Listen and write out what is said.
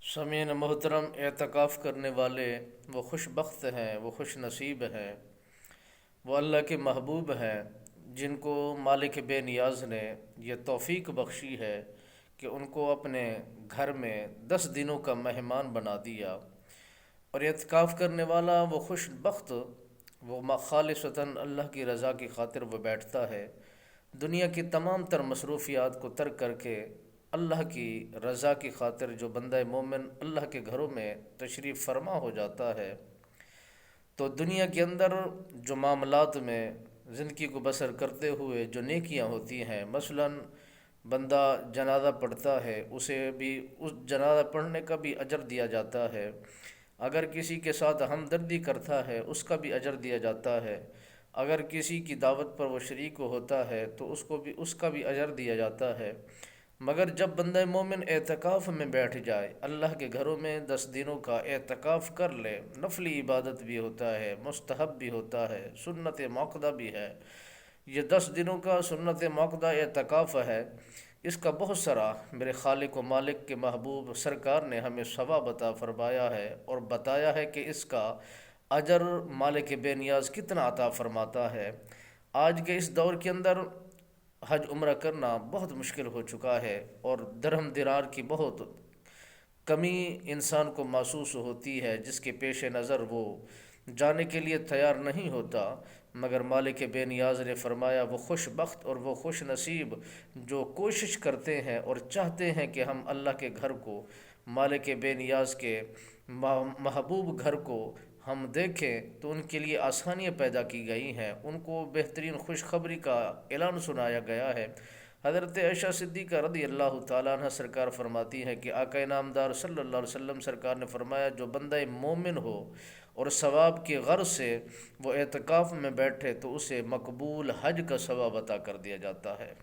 سامعین محترم، اعتکاف کرنے والے وہ خوش بخت ہیں، وہ خوش نصیب ہیں، وہ اللہ کے محبوب ہیں جن کو مالک بے نیاز نے یہ توفیق بخشی ہے کہ ان کو اپنے گھر میں 10 دنوں کا مہمان بنا دیا۔ اور اعتکاف کرنے والا وہ خوش بخت، وہ خالصتاً اللہ کی رضا کی خاطر وہ بیٹھتا ہے، دنیا کی تمام تر مصروفیات کو ترک کر کے اللہ کی رضا کی خاطر جو بندہ مومن اللہ کے گھروں میں تشریف فرما ہو جاتا ہے، تو دنیا کے اندر جو معاملات میں زندگی کو بسر کرتے ہوئے جو نیکیاں ہوتی ہیں، مثلاً بندہ جنازہ پڑھتا ہے، اسے بھی اس جنازہ پڑھنے کا بھی اجر دیا جاتا ہے، اگر کسی کے ساتھ ہمدردی کرتا ہے اس کا بھی اجر دیا جاتا ہے، اگر کسی کی دعوت پر وہ شریک ہوتا ہے تو اس کا بھی اجر دیا جاتا ہے۔ مگر جب بندہ مومن اعتکاف میں بیٹھ جائے، اللہ کے گھروں میں 10 دنوں کا اعتکاف کر لے، نفلی عبادت بھی ہوتا ہے، مستحب بھی ہوتا ہے، سنت موقدہ بھی ہے۔ یہ 10 دنوں کا سنت موقدہ اعتکاف ہے، اس کا بہت سارا میرے خالق و مالک کے محبوب سرکار نے ہمیں ثواب عطا فرمایا ہے اور بتایا ہے کہ اس کا اجر مالک بے نیاز کتنا عطا فرماتا ہے۔ آج کے اس دور کے اندر حج عمرہ کرنا بہت مشکل ہو چکا ہے اور درہم دینار کی بہت کمی انسان کو محسوس ہوتی ہے، جس کے پیش نظر وہ جانے کے لیے تیار نہیں ہوتا۔ مگر مالک بے نیاز نے فرمایا وہ خوش بخت اور وہ خوش نصیب جو کوشش کرتے ہیں اور چاہتے ہیں کہ ہم اللہ کے گھر کو، مالک بے نیاز کے محبوب گھر کو ہم دیکھیں، تو ان کے لیے آسانیاں پیدا کی گئی ہیں، ان کو بہترین خوشخبری کا اعلان سنایا گیا ہے۔ حضرت عائشہ صدیقہ رضی اللہ تعالیٰ عنہ سرکار فرماتی ہیں کہ آقا انعامدار صلی اللہ علیہ وسلم سرکار نے فرمایا جو بندہ مومن ہو اور ثواب کی غرض سے وہ اعتکاف میں بیٹھے تو اسے مقبول حج کا ثواب عطا کر دیا جاتا ہے۔